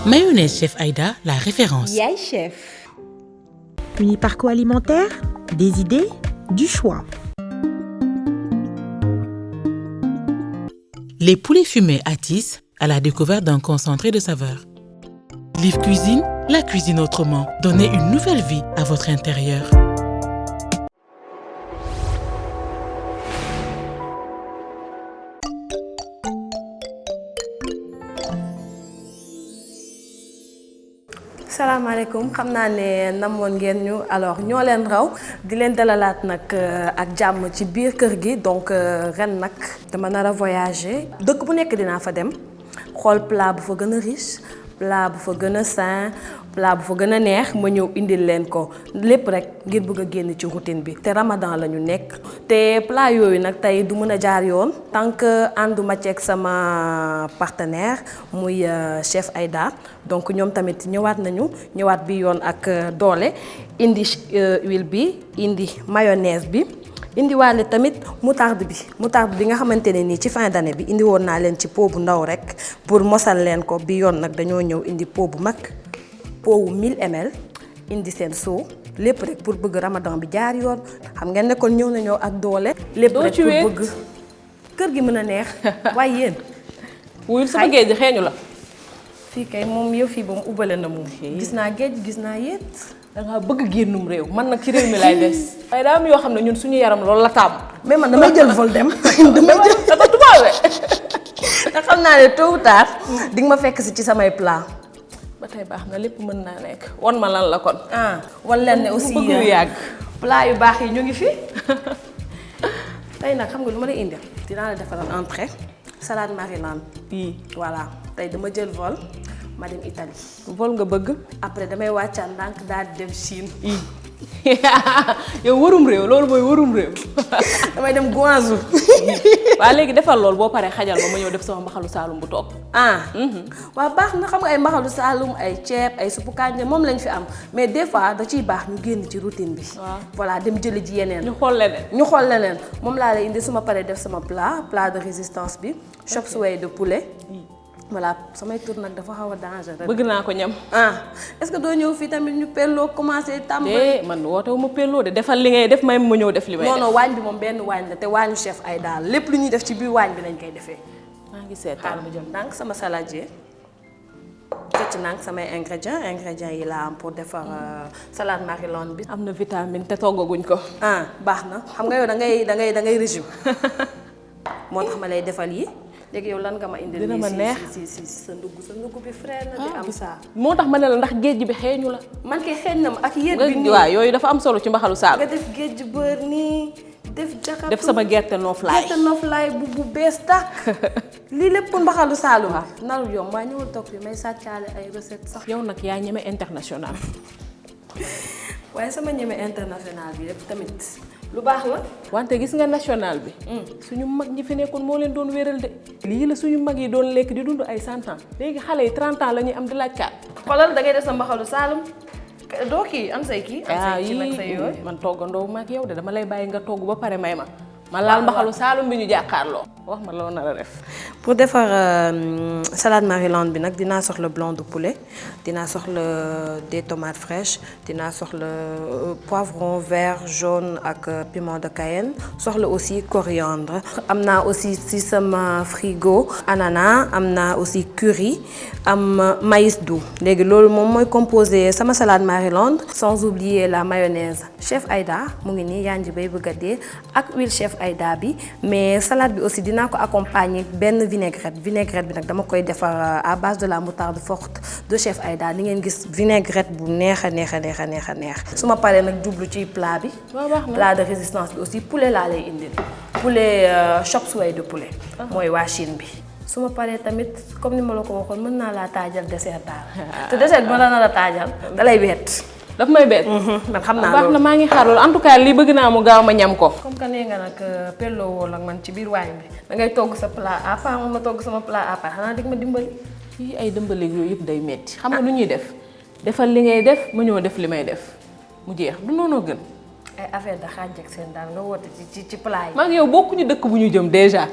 Mayonnaise Chef Aïda, la référence. Yaay chef. Uniparco alimentaire, des idées, du choix. Les poulets fumés attissent à la découverte d'un concentré de saveurs. Live Cuisine, la cuisine autrement. Donnez une nouvelle vie à votre intérieur. salaamaaleykum xam naa ne namoon ngeen ñu alors ñoo leen raw di leen dalalaat nag ak jàmm ci biir kër gi donc ren nag dama nar a voyager dëkk bu nekk dinaa fa dem xool plat bu fa gën a riche plat bu fa gën a sain plat bu fa gën a neex ma ñëw indil leen ko lépp rek ngir bëgg a génn ci routine bi te Ramadan la ñu nekk te plat yooyu nag tey du mën a jaar yoon tant que ànduma ceeg sama partenaire muy chef Aïda donc ñoom tamit ñëwaat bi yoon ak doole indi huile bi indi mayonnaise bi indi waale tamit moutarde bi nga xamante ne nii ci fin d'année bi indi woon naa leen ci pot bu ndaw rek pour mosal leen ko bi yoon nag dañoo ñëw indi pot bu mag pot wu 1000 ml indi seen seau lépp rek pour bëgg Ramadan bi jaar yoon xam ngeen ne kon ñëw nañoo ak doole. lépp rek pour bëgg kër gi mën a neex waaye yéen. wuyul sama géej xeeñu la. fii kay moom yow fii ba mu ubbale na moom. gis naa géej gis naa yéet. da nga bëgg génnum réew man nag ci réew mi lay des. waaye daa am yoo xam ne ñun suñu yaram loolu la tàmm. mais man damay jël vol dem. damay jël dafa tubaabe. te xam naa ne tôt ou tard di nga ma fekk si ci samay plat. ba tey baax na lépp mën naa nekk wan ma lan la kon. wan leen ne aussi bëgg yu yàgg. plat yu baax yi ñu ngi fi. tey nag xam nga lu ma lay indil. dinaa la defaral entrée salade Maryland. voilà tey dama jël vol. ma dem Italie. vol nga bëgg. après damay wàccaan ndànk daal di dem Chine. yow warum réew loolu mooy warum réew. damay dem Guangzhou. waaw léegi defal loolu boo paree xajal ma ñëw def sama mbaxalu saalum bu toog. waaw baax na xam nga ay mbaxalu saalum ay ceeb ay suppu kànja moom lañ fi am mais des fois da ciy baax ñu génn ci routine bi. voilà dem jëli ji yeneen. ñu xool leneen. moom laa lay indi suma paree def sama plat de résistance bi. chop suey de poulet. voilà samay tour nag dafa xaw a dangereux. bëgg naa ko ñam. est-ce que doo ñëw fii tamit ñu pelloo commencé tàmbali. man woote wu ma pelloo de defal li ngay def may ma ñëw def li may def. non waañ bi moom benn waañ la te waañu chef Aïda lépp lu ñuy def ci biir waañ bi lañ koy defee. maa ngi seetaan xaaral ma jël ndànk sama saladier fecc ndànk samay ingrédients yi laa am pour defar salade Maryland bi. am na vitamine te toggaguñ ko. baax na xam nga yow da ngay régime moo tax ma lay defal yi. léegi yow lan nga ma indil. dina ma neex si sa ndugg bi frais na di am saa. moo tax ma ne la ndax géej bi xeeñu la. man kay xeeñ na ma ak yéet bi nii. waaw yooyu dafa am solo ci mbaxalu saal. nga def géej beurre nii def jaxatu def sama gerte noflaay bu bees tàkk. lii lépp pour mbaxalu saalum. narul yomb waaye ñëwal toog bi may sàccaale ay recettes sax. yow nag yaa ñeme international. waaye sama ñeme international bi yëpp tamit. lu baax la. wante gis nga national bi. suñu mag ñi fi nekkoon moo leen doon wéral de. lii la suñu mag yi doon lekk di dund ay 100 ans léegi xale yi 30 ans la ñuy am di laaj kaat. xoolal da ngay def sa mbaxalu Saalum doo kii am say kii. am say kii nag say yooyu man toggandoo ma ak yow de dama lay bàyyi nga togg ba pare may ma. ma laal mbaxalu Saalum bi ñu jàkkaarloo. wax ma loo nar a def. pour defar salade Maryland bi nag dinaa soxla blanc de poulet dinaa soxla des tomates fraîches dinaa soxla poivron vert jaune ak piment de Cayenne soxla aussi coriandre. am naa aussi ci sama frigo ananas am naa aussi curry am maïs doux léegi loolu moom mooy composé sama salade Maryland. sans oublier la mayonnaise chef Aïda mu ngi nii yaa ngi bay bëgg a dee ak huile chef Aïda bi mais salade bi aussi dinaa ko accompagner benn vinaigrette bi nag dama koy defar à base de la moutarde forte de chef Aïda ni ngeen gis vinaigrette bu neex a neex su ma paree nag jublu ci plat bi. plat de résistance bi aussi poulet laa lay indil poulet chop suey de poulet. mooy waa Chine bi. su ma paree tamit comme ni ma la ko waxoon mën naa laa taajal dessert daal te dessert bi ma la nar a taajal da lay bett. daf may bett. man xam naa baax na maa ngi xaar loolu en tout cas lii bëgg naa mu gaaw ma ñam ko. comme que nee nga nag pelloo woo ak man ci biir waañ bi da ngay togg sa plat à part ma togg sama plat à part xanaa dig ma dimbali. fii ay dimbali yooyu yëpp day metti xam nga nu ñuy def defal li ngay def ma ñëw def li may def mu jeex du noonu gën. ay affaire da xaaj ak seen daal nga woote ci plat yi. maa ngi yow bokkuñu dëkk bu ñu jëm déjà.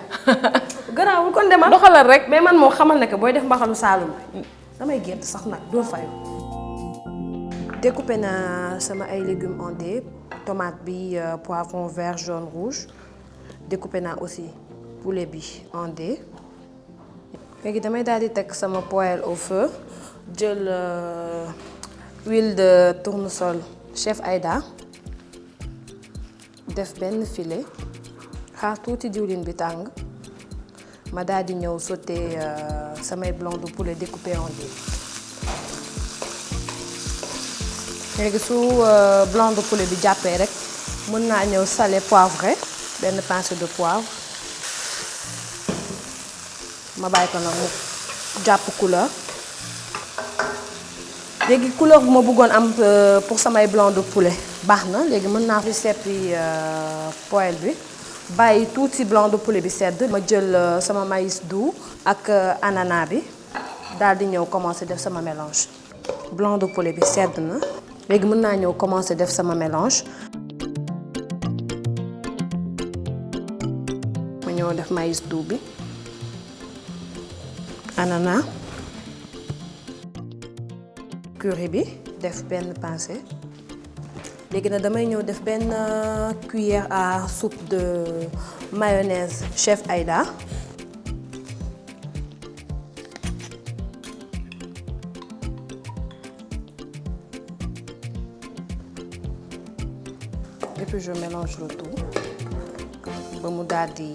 garaawul kon demal doxalal rek. mais man moo xamal ne que booy def mbaxalu Saalum damay gént sax nag doo fayu. Découpé naa sama ay légumes en dés, tomate bi, poivron vert, jaune, rouge. Découpé naa aussi poulet bi en dés. léegi damay daal di teg sama poêle au feu jël huile de tournesol chef Aïda def benn filet xaar tuuti diwlin bi tàng ma daal di ñëw sauté samay blanc de poulet découpé en dés. léegi su blanc de poulet bi jàppee rek mën naa ñëw salé poivré benn pincée de poivre ma bàyyi ko nag mu jàpp couleur. léegi couleur bu ma bëggoon am pour samay blanc de poulet baax na léegi mën naa fi seppi poêle bi bàyyi tuuti blanc de poulet bi sedd ma jël sama maïs doux ak ananas bi daal di ñëw commencer def sama mélange. blanc de poulet bi sedd na léegi mën naa ñëw commencer def sama mélange. ma ñëw def maïs doux bi ananas curry bi def benn pincée léegi nag damay ñëw def benn cuillère à soupe de mayonnaise chef Aïda et puis je mélange le tout ba mu daal di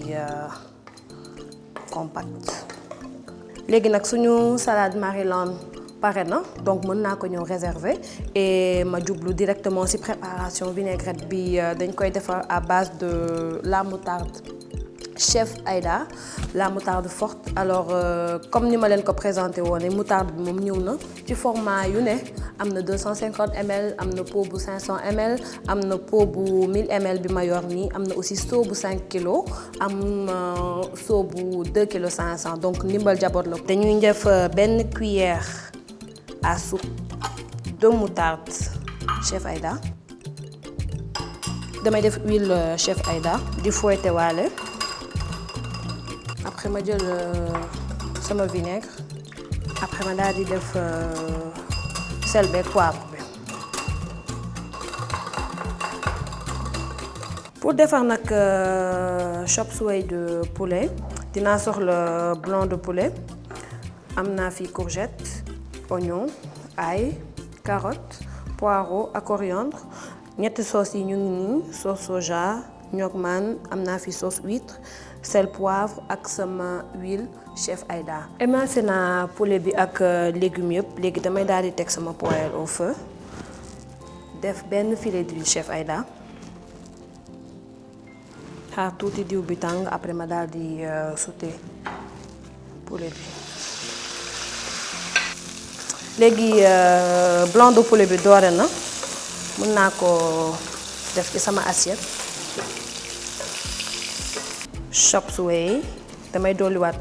compact. léegi nag suñu salade Maryland pare na donc mën naa ko ñëw réserver et ma jublu directement ci préparation vinaigrette bi dañ koy defar à base de la moutarde chef Aïda la moutarde forte. alors comme ni ma leen ko présenté woon moutarde bi moom ñëw na ci format yu ne am na 250 ml am na pot bu 500 ml am na pot bu 1000 ml bi ma yor nii am na aussi seau bu 5 kg am seau bu 2 kg 500 donc ndimbal jaboot la. dañuy def benn cuillère à soupe de moutarde chef Aïda damay def huile chef Aïda di fouetté waale après ma jël sama vinaigre après ma daal di def sel beeg poivre bi. pour defar nag chop suey de poulet dinaa soxla blanc de poulet am naa fi courgette oignon ail carotte poireau ak coriandre ñetti sauce yi ñu ngi nii sauce soja ñokman am naa fi sauce huître sel poivre ak sama huile chef Aïda. émincé naa poulet bi ak légumes yëpp léegi damay daal di teg sama poêle au feu def benn filet d'huile chef Aïda xaar tuuti diw bi tàng après ma daal di sauté poulet bi. léegi blanc de poulet bi doore na mën naa ko def ci sama assiette. chop suey damay dolliwaat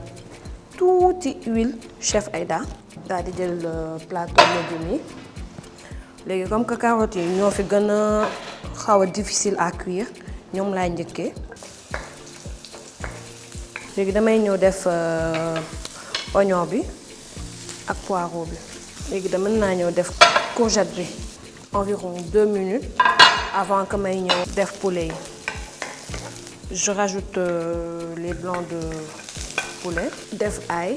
tuuti huile chef Aïda daal di jël plateau légumes yi. léegi comme que carottes yi ñoo fi gën a xaw a difficile à cuire ñoom laay njëkkee. léegi damay ñëw def oignon bi ak poireau bi. léegi dama mën naa ñëw def courgette bi environ 2 minutes avant que may ñëw def poulet yi. je rajoute les blancs de poulet def ail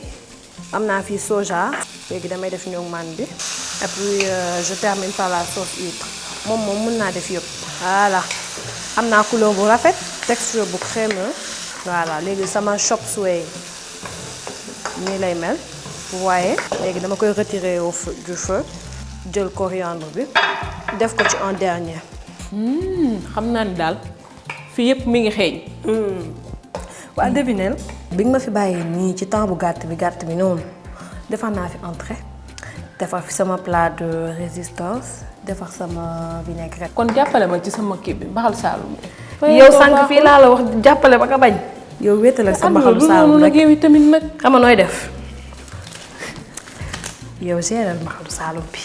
am naa fi soja léegi damay def ñoŋman bi et puis je termine par la sauce huître moom mën naa def yëpp. voilà am naa couleur bu rafet texture bu crémeux. voilà léegi sama chop suey nii lay mel. vous voyez léegi dama koy retirer du feu jël coriandre bi def ko ci en dernier. xam naa ni daal fii yëpp mi ngi xeeñ. waa devinel bi nga ma fi bàyyi nii ci temps bu gàtt bi noonu defar naa fi entrée defar fi sama plat de résistance defar sama vinaigrette. kon jàppale ma ci sama kii bi mbaxal Saalum. yow sànq fii laa la wax jàppale ba nga bañ. yow wéetal ak sa mbaxalu Saalum rek yow tamit nag. xam nga nooy def yow géral mbaxalu Saalum bi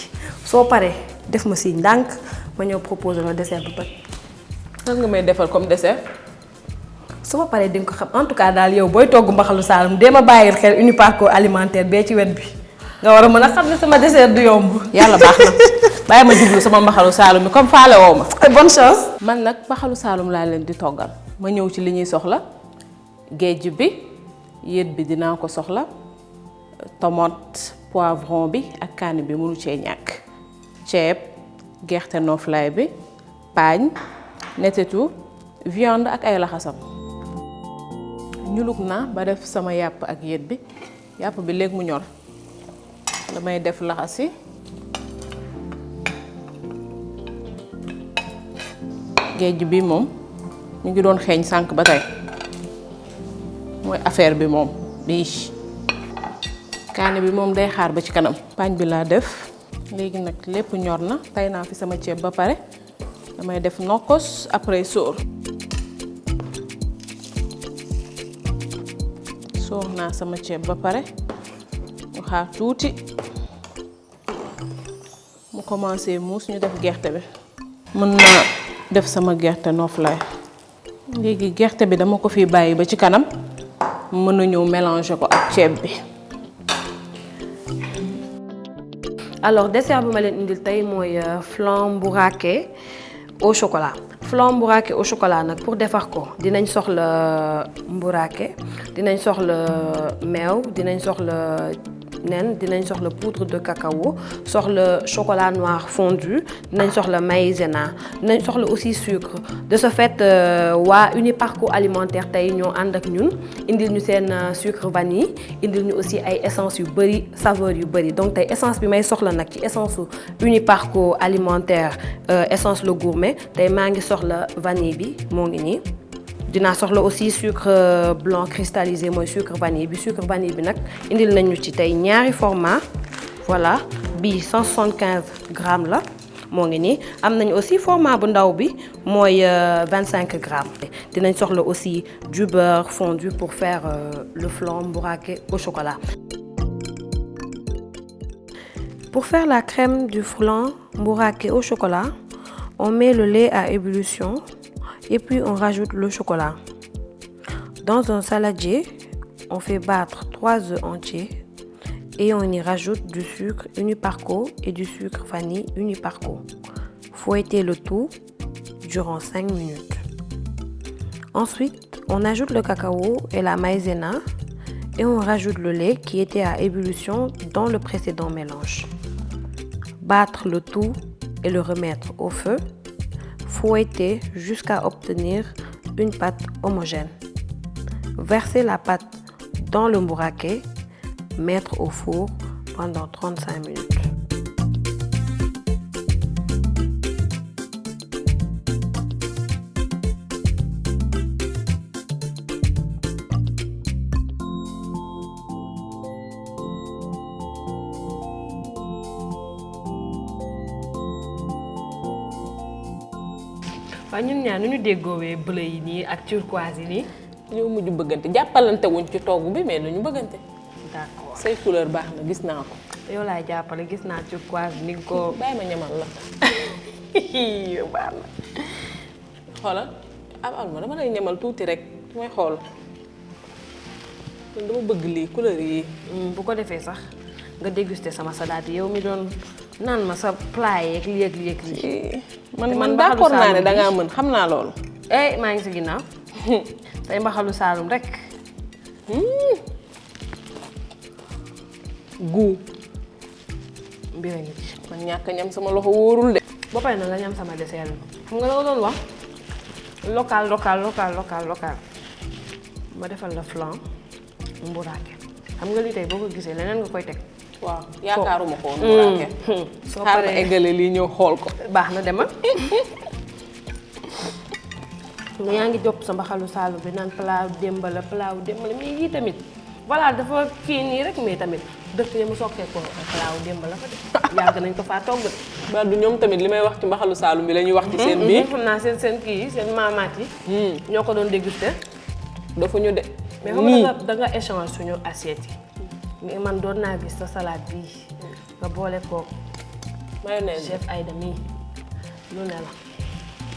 soo paree def ma si ndànk ma ñëw proposer la dessert bu toj. lan nga may defal comme dessert. su ma paree di nga ko xam en tout cas daal yow booy togg mbaxalu Saalum dee ma bàyyil xel Uniparco alimentaire bee ci wet bi. nga war a mën a xam ne sama dessert du yomb. yàlla baax na bàyyi ma jublu sama mbaxalu saalum mi comme faale woo ma. bonne chance. man nag mbaxalu saalum laa leen di toggal ma ñëw ci li ñuy soxla géej bi yéet bi dinaa ko soxla tomate poivron bi ak kaani bi mënu cee ñàkk ceeb gerte noflaay bi paañ netetu viande ak ay laxasam ñulug naa ba def sama yàpp ak yéet bi yàpp bi léegi mu ñor damay def laxasi géej bi moom ñu ngi doon xeeñ sànq ba tey mooy affaire bi moom bii kaani bi moom day xaar ba ci kanam paañ bi laa def léegi nag lépp ñor na tey naa fi sama ceeb ba pare damay def nokkos après sóor naa sama ceeb ba pare ñu xaar tuuti mu commencé muus ñu def gerte bi mën naa def sama gerte noflaay léegi gerte bi dama ko fi bàyyi ba ci kanam mën na ñëw mélanger ko ak ceeb bi. alors dessert bi ma leen indil tey mooy flan mbouraké au chocolat. flan mbouraké au chocolat nag pour defar ko dinañ soxla mbouraké dinañ soxla meew dinañ soxla nen dinañ soxla poudre de cacao soxla chocolat noir fondu dinañ soxla maïzena dinañ soxla aussi sucre de ce fait waa Uniparco alimentaire tey ñoo ànd ak ñun indil ñu seen sucre vanille indil ñu aussi ay essence yu bëri saveur yu bëri donc tey essence bi may soxla nag ci essence su Uniparco alimentaire essence le gourmet tey maa ngi soxla vanille bi moo ngi nii dinaa soxla aussi sucre blanc cristallisé mooy sucre vanille bi nag indil nañu ci tey ñaari format voilà bii 175 grammes la moo ngi nii am nañu aussi format bu ndaw bi mooy 25 grammes dinañ soxla aussi du beurre fondu pour faire le flan mbouraké au chocolat. Pour faire la crème du flan mbouraké au chocolat, on met le lait à ébullition et puis on rajoute le chocolat. Dans un saladier, on fait battre 3 œufs entiers et on y rajoute du sucre Uniparco et du sucre vanille Uniparco. Fouettez le tout durant 5 minutes. Ensuite, on ajoute le cacao et la maïzena et on rajoute le lait qui était à ébullition dans le précédent mélange. Battre le tout et le remettre au feu. Fouetter jusqu'à obtenir une pâte homogène. Verser la pâte dans le mbouraké, mettre au four pendant 35 minutes. waaw ñun ñaar nu ñu déggoowee bleu yi nii ak turquoise yi nii. ñoo mujj bëggante jàppalante wuñ ci togg bi mais dañu bëggante. d'accord say couleur baax na gis naa ko. yow laay jàppale gis naa turquoise ni nga ko. bàyyi ma ñamal la. yow baax na. xoolal am ma dama lay ñamal tuuti rek mooy xool man dama bëgg lii couleur yi. bu ko defee sax nga déguster sama salade yow mi doon naan ma sa plat yeeg lii. man d'accord naa ne dangaa mën xam naa loolu. maa ngi si ginnaaw. tey mbaxalu saalum rek. gu mbir a ngi ci. man ñàkk ñam sama loxo wóorul de. ba pare na nga ñam sama dessert bi. xam nga la doon wax local. ma defal la flan mbouraké. xam nga lii tey boo ko gisee leneen nga koy teg. waaw yaakaaruma ko woon mbouraké. soo paree eggale lii ñëw xool ko. baax na demal. nga yaa ngi jopp sa mbaxalu saalum bi naan plat démb la mais yii tamit voilà dafa kii nii rek mais tamit dëkk yi mu sokkee ko plat démb la fa de yàgg nañ ko faa togg. ba du ñoom tamit li may wax ci mbaxalu saalum bi la ñuy wax ci seen bii. xam naa seen kii yi seen maamaat yi. ñoo ko doon déguster. dafa ñu de. mais xam nga da nga échange suñu assiette yi. mais man doon naa gis sa salade bii nga boole ko mayonnaise chef Aïda mii lu ne la.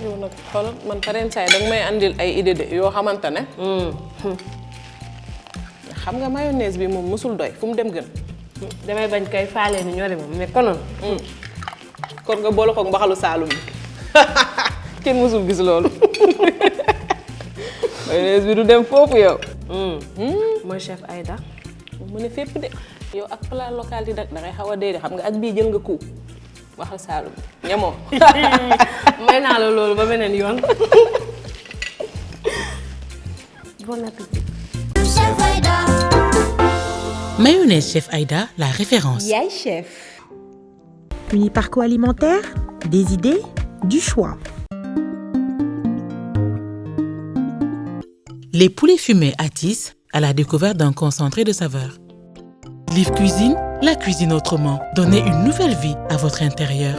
yow nag xoolal man pareen saay danga may andil ay idée de yoo xamante ne. xam nga mayonnaise bi moom mësul doy fu mu dem gën. damay bañ kay faale ni ñori moom mais konoon. kon nga boole ko mbaxalu Saalum bi kenn mësul gis loolu. mayonnaise bi du dem foofu yow. mooy chef Aïda. mu ne fépp de yow ak plat local yi da ngay xaw a dee de xam nga ak bii jël nga coup mbaxal Saalum bi ñamoo. may naa la loolu ba beneen yoon. Bon appétit. Mayonnaise Chef Aïda, la référence. Yaay Chef. Uniparco alimentaire, des idées, du choix. Les poulets fumés Atis à la découverte d'un concentré de saveurs. Liv Cuisine, la cuisine autrement. Donnez une nouvelle vie à votre intérieur.